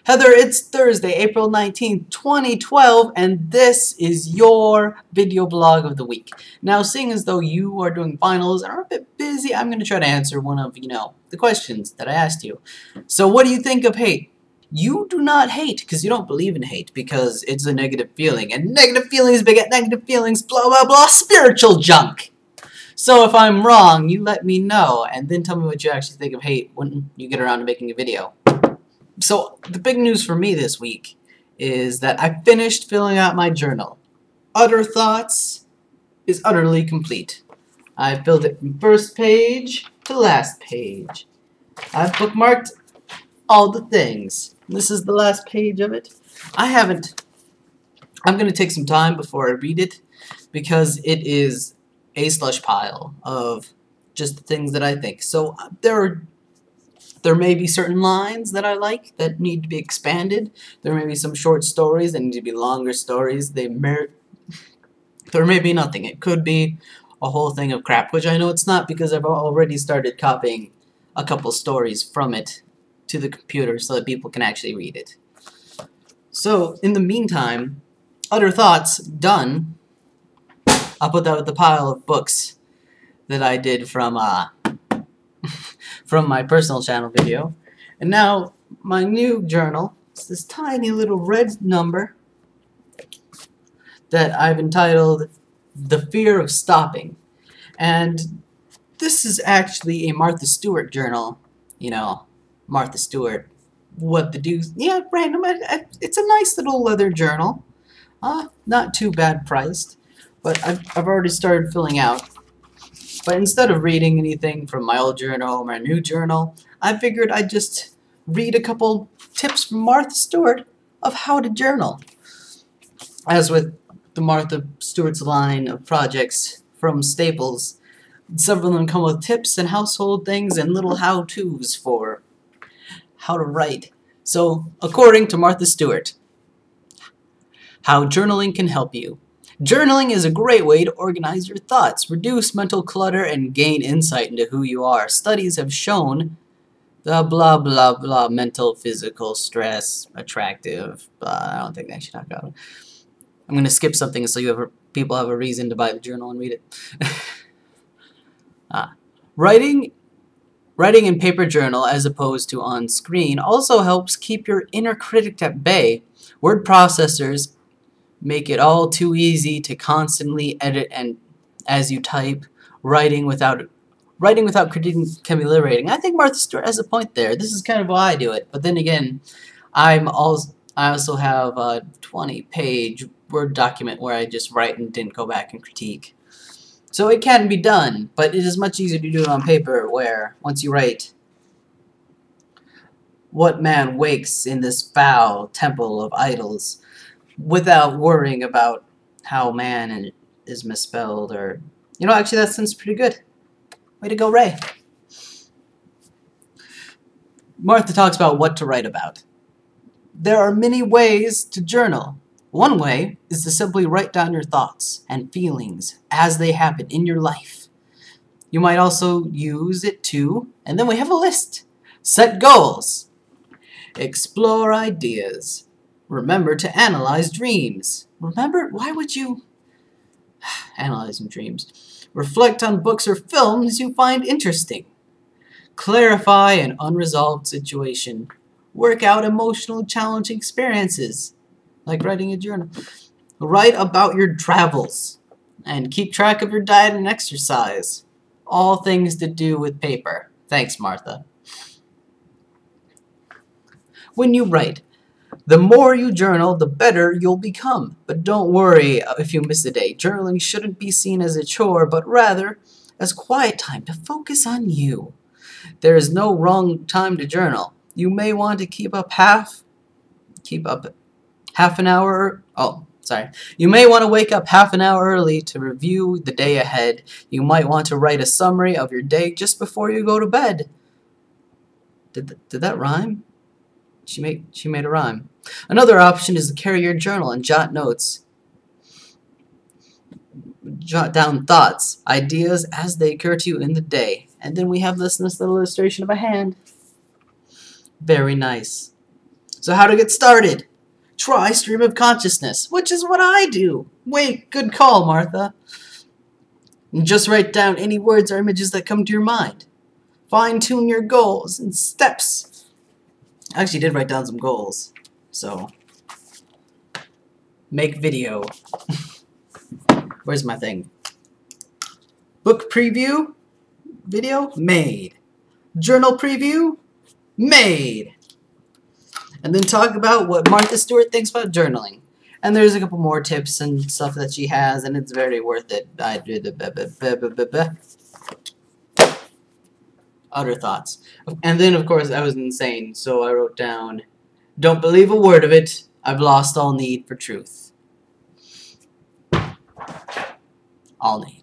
Heather, it's Thursday, April 19th, 2012, and this is your video blog of the week. Now, seeing as though you are doing finals and are a bit busy, I'm going to try to answer one of, the questions that I asked you. So what do you think of hate? You do not hate, because you don't believe in hate, because it's a negative feeling, and negative feelings beget negative feelings, blah, blah, blah, spiritual junk. So if I'm wrong, you let me know, and then tell me what you actually think of hate when you get around to making a video. So, the big news for me this week is that I finished filling out my journal. Utter Thoughts is utterly complete. I filled it from first page to last page. I've bookmarked all the things. This is the last page of it. I'm going to take some time before I read it because it is a slush pile of just the things that I think. So, there may be certain lines that I like that need to be expanded. There may be some short stories that need to be longer stories. There may be nothing. It could be a whole thing of crap, which I know it's not because I've already started copying a couple stories from it to the computer so that people can actually read it. So, in the meantime, Utter Thoughts, done. I'll put that with the pile of books that I did from my personal channel video. And now, my new journal is this tiny little red number that I've entitled The Fear of Stopping. And this is actually a Martha Stewart journal. You know, Martha Stewart. What the deuce? Yeah, random. It's a nice little leather journal. Not too bad priced. But I've already started filling out. But instead of reading anything from my old journal or my new journal, I figured I'd just read a couple tips from Martha Stewart of how to journal. As with the Martha Stewart's line of projects from Staples, several of them come with tips and household things and little how-tos for how to write. So, according to Martha Stewart, how journaling can help you. Journaling is a great way to organize your thoughts, reduce mental clutter, and gain insight into who you are. Studies have shown the blah blah blah mental, physical, stress, attractive, blah, I don't think I should talk about it. I'm going to skip something so people have a reason to buy the journal and read it. Writing in paper journal as opposed to on screen also helps keep your inner critic at bay. Word processors make it all too easy to constantly edit and as you type, writing without critiquing can be liberating. I think Martha Stewart has a point there. This is kind of why I do it. But then again, I also have a 20-page Word document where I just write and didn't go back and critique. So it can be done, but it is much easier to do it on paper where once you write, "What man wakes in this foul temple of idols?" without worrying about how man is misspelled or... actually that sounds pretty good. Way to go, Ray. Martha talks about what to write about. There are many ways to journal. One way is to simply write down your thoughts and feelings as they happen in your life. You might also use it to, and then we have a list. Set goals. Explore ideas. Remember to analyze dreams. Remember, why would you... Analyzing dreams. Reflect on books or films you find interesting. Clarify an unresolved situation. Work out emotional challenging experiences. Like writing a journal. Write about your travels. And keep track of your diet and exercise. All things to do with paper. Thanks, Martha. When you write, the more you journal, the better you'll become. But don't worry if you miss a day. Journaling shouldn't be seen as a chore, but rather as quiet time to focus on you. There is no wrong time to journal. You may want to keep up half an hour. You may want to wake up half an hour early to review the day ahead. You might want to write a summary of your day just before you go to bed. Did that rhyme? She made a rhyme. Another option is to carry your journal and jot notes. Jot down thoughts, ideas as they occur to you in the day. And then we have this little illustration of a hand. Very nice. So how to get started? Try stream of consciousness, which is what I do. Wait, good call, Martha. And just write down any words or images that come to your mind. Fine-tune your goals and steps. I actually did write down some goals. So, make video. Where's my thing? Book preview video? Made. Journal preview? Made. And then talk about what Martha Stewart thinks about journaling. And there's a couple more tips and stuff that she has, and it's very worth it. Other thoughts. And then, of course, I was insane, so I wrote down, don't believe a word of it. I've lost all need for truth. All need.